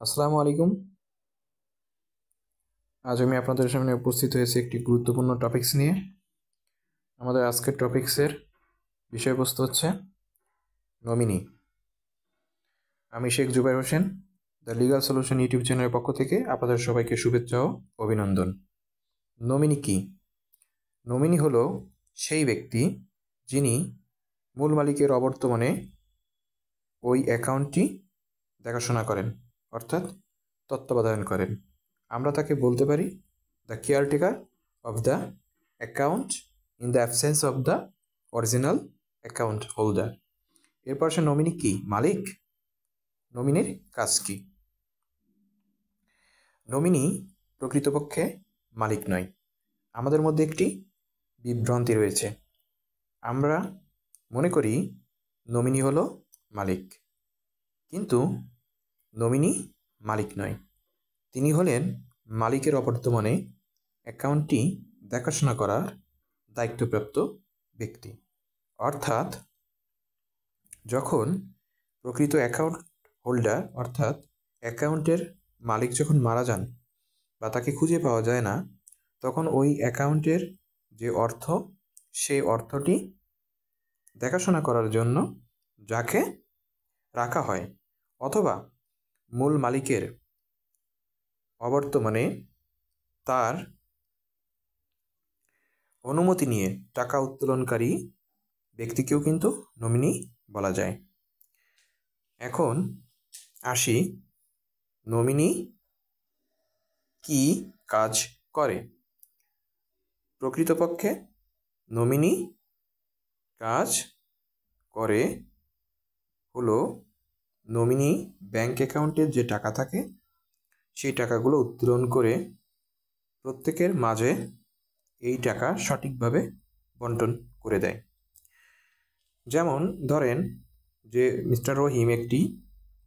আসসালামু আলাইকুম। আজ আমি আপনাদের সামনে উপস্থিত হয়েছি একটি গুরুত্বপূর্ণ টপিকস নিয়ে। আমাদের আজকের টপিক্সের বিষয়বস্তু হচ্ছে নমিনি। আমি Sheikh Zubair Hossain, the legal solution YouTube চ্যানেলের পক্ষ থেকে আপনাদের সবাইকে শুভেচ্ছা ও অভিনন্দন। নমিনি কি? নমিনি হলো সেই ব্যক্তি যিনি মূল মালিকের অবর্তমানে ওই অ্যাকাউন্টটি দেখাশোনা করেন, অর্থাৎ তত্ত্বাবধান করেন। আমরা তাকে বলতে পারি the caretaker of the account in the absence of the original account holder. এরপর সে নমিনি কি? মালিক। নমিনির কাজ কি? নমিনি প্রকৃতপক্ষে মালিক নয়। আমাদের মধ্যে একটি বিভ্রান্তি রয়েছে। আমরা মনে করি নমিনি হলো মালিক, কিন্তু নমিনি মালিক নয়। তিনি হলেন মালিকের অবর্তমানে অ্যাকাউন্টটি দেখাশোনা করার দায়িত্বপ্রাপ্ত ব্যক্তি। অর্থাৎ যখন প্রকৃত অ্যাকাউন্ট হোল্ডার অর্থাৎ অ্যাকাউন্টের মালিক যখন মারা যান বা তাকে খুঁজে পাওয়া যায় না, তখন ওই অ্যাকাউন্টের যে অর্থ, সেই অর্থটি দেখাশোনা করার জন্য যাকে রাখা হয়, অথবা মূল মালিকের অবর্তমানে তার অনুমতি নিয়ে টাকা উত্তোলনকারী ব্যক্তিকেও কিন্তু নমিনি বলা যায়। এখন আসি, নমিনি কি কাজ করে? প্রকৃতপক্ষে নমিনি কাজ করে হলো, নমিনি ব্যাংক অ্যাকাউন্টের যে টাকা থাকে সেই টাকাগুলো উত্তোলন করে প্রত্যেকের মাঝে এই টাকা সঠিকভাবে বন্টন করে দেয়। যেমন ধরেন যে মিস্টার রহিম একটি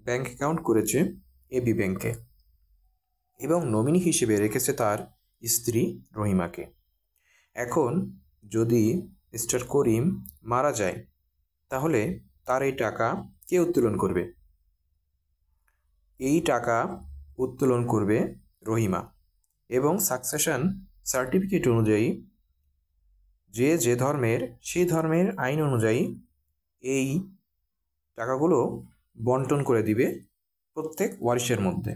ব্যাংক অ্যাকাউন্ট করেছে এবি ব্যাংকে এবং নমিনি হিসেবে রেখেছে তার স্ত্রী রহিমাকে। এখন যদি মিস্টার করিম মারা যায়, তাহলে তার এই টাকা কে উত্তোলন করবে? এই টাকা উত্তোলন করবে রহিমা, এবং সাকসেশন সার্টিফিকেট অনুযায়ী যে ধর্মের সেই ধর্মের আইন অনুযায়ী এই টাকাগুলো বন্টন করে দিবে প্রত্যেক ওয়ারিশের মধ্যে।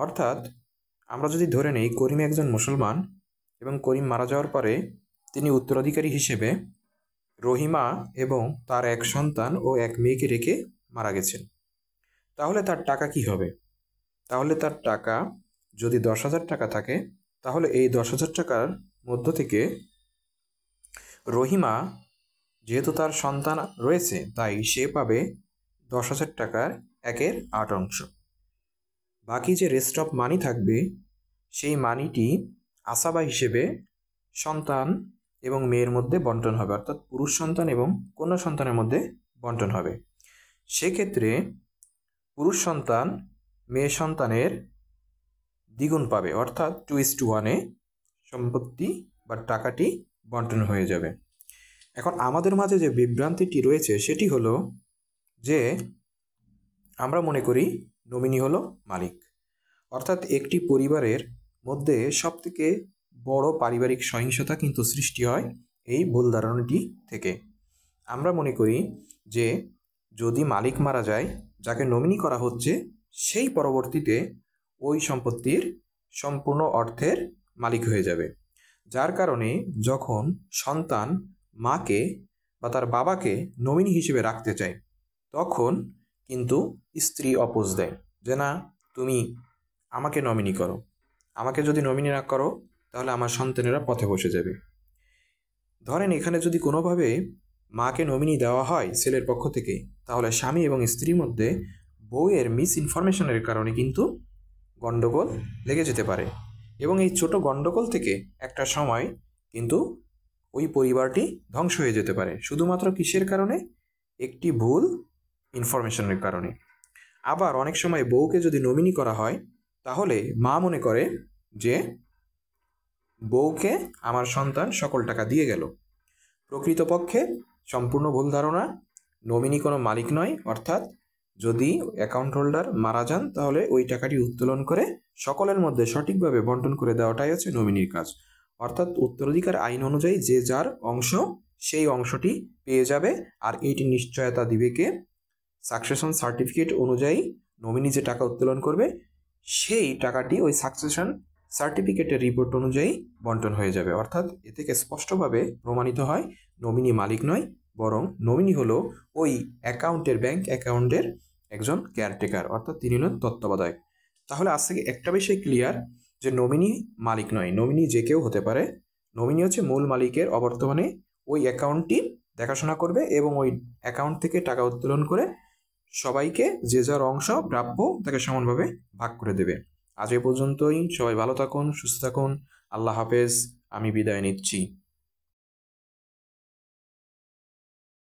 অর্থাৎ আমরা যদি ধরে নেই করিম একজন মুসলমান এবং করিম মারা যাওয়ার পরে তিনি উত্তরাধিকারী হিসেবে রহিমা এবং তার এক সন্তান ও এক মেয়েকে রেখে মারা গেছেন, তাহলে তার টাকা কি হবে? তাহলে তার টাকা যদি 10,000 টাকা থাকে, তাহলে এই 10,000 টাকার মধ্য থেকে রহিমা, যেহেতু তার সন্তান রয়েছে, তাই সে পাবে 10,000 টাকার 1/8 অংশ। বাকি যে রেস্ট অফ মানি থাকবে, সেই মানিটি আসাবা হিসেবে সন্তান এবং মেয়ের মধ্যে বন্টন হবে, অর্থাৎ পুরুষ সন্তান এবং কন্যা সন্তানের মধ্যে বন্টন হবে। সেক্ষেত্রে পুরুষ সন্তান মেয়ে সন্তানের দ্বিগুণ পাবে, অর্থাৎ 2:1 সম্পত্তি বা টাকাটি বন্টন হয়ে যাবে। এখন আমাদের মাঝে যে বিভ্রান্তিটি রয়েছে সেটি হলো যে আমরা মনে করি নমিনি হলো মালিক, অর্থাৎ একটি পরিবারের মধ্যে সবথেকে বড় পারিবারিক সহিংসতা কিন্তু সৃষ্টি হয় এই ভুল ধারণাটি থেকে। আমরা মনে করি যে যদি মালিক মারা যায়, যাকে নমিনি করা হচ্ছে, সেই পরবর্তীতে ওই সম্পত্তির সম্পূর্ণ অর্থের মালিক হয়ে যাবে। যার কারণে যখন সন্তান মাকে বা তার বাবাকে নমিনি হিসেবে রাখতে চায়, তখন কিন্তু স্ত্রী অপোজ দেয় যে না, তুমি আমাকে নমিনি করো, আমাকে যদি নমিনি না করো তাহলে আমার সন্তানেরা পথে বসে যাবে। ধরেন এখানে যদি কোনোভাবে মাকে নমিনি দেওয়া হয় ছেলের পক্ষ থেকে, তাহলে স্বামী এবং স্ত্রীর মধ্যে বউয়ের মিস ইনফরমেশনের কারণে কিন্তু গণ্ডগোল লেগে যেতে পারে, এবং এই ছোট গণ্ডগোল থেকে একটা সময় কিন্তু ওই পরিবারটি ধ্বংস হয়ে যেতে পারে, শুধুমাত্র কিসের কারণে? একটি ভুল ইনফরমেশনের কারণে। আবার অনেক সময় বউকে যদি নমিনি করা হয়, তাহলে মা মনে করে যে বউকে আমার সন্তান সকল টাকা দিয়ে গেল। প্রকৃতপক্ষে সম্পূর্ণ ভুল ধারণা। নমিনি কোনো মালিক নয়, অর্থাৎ যদি অ্যাকাউন্ট হোল্ডার মারা যান তাহলে ওই টাকাটি উত্তোলন করে সকলের মধ্যে সঠিকভাবে বন্টন করে দেওয়াটাই হচ্ছে নমিনির কাজ। অর্থাৎ উত্তরাধিকার আইন অনুযায়ী যে যার অংশ সেই অংশটি পেয়ে যাবে। আর এইটি নিশ্চয়তা দিবে কে? সাকসেশন সার্টিফিকেট অনুযায়ী নমিনি যে টাকা উত্তোলন করবে সেই টাকাটি ওই সাকসেশন সার্টিফিকেটের রিপোর্ট অনুযায়ী বন্টন হয়ে যাবে। অর্থাৎ এ থেকে স্পষ্টভাবে প্রমাণিত হয় নমিনি মালিক নয়, বরং নমিনি হলো ওই অ্যাকাউন্টের, ব্যাংক অ্যাকাউন্টের একজন কেয়ারটেকার, অর্থাৎ তিনি হলেন তত্ত্বাবধায়ক। তাহলে আজ থেকে একটা বিষয় ক্লিয়ার যে নমিনি মালিক নয়, নমিনি যে কেউ হতে পারে। নমিনি হচ্ছে মূল মালিকের অবর্তমানে ওই অ্যাকাউন্টটি দেখাশোনা করবে এবং ওই অ্যাকাউন্ট থেকে টাকা উত্তোলন করে সবাইকে যে যার অংশ প্রাপ্য তাকে সমানভাবে ভাগ করে দেবে। আজ এ পর্যন্তই। সবাই ভালো থাকুন, সুস্থ থাকুন। আল্লাহ হাফেজ। আমি বিদায় নিচ্ছি।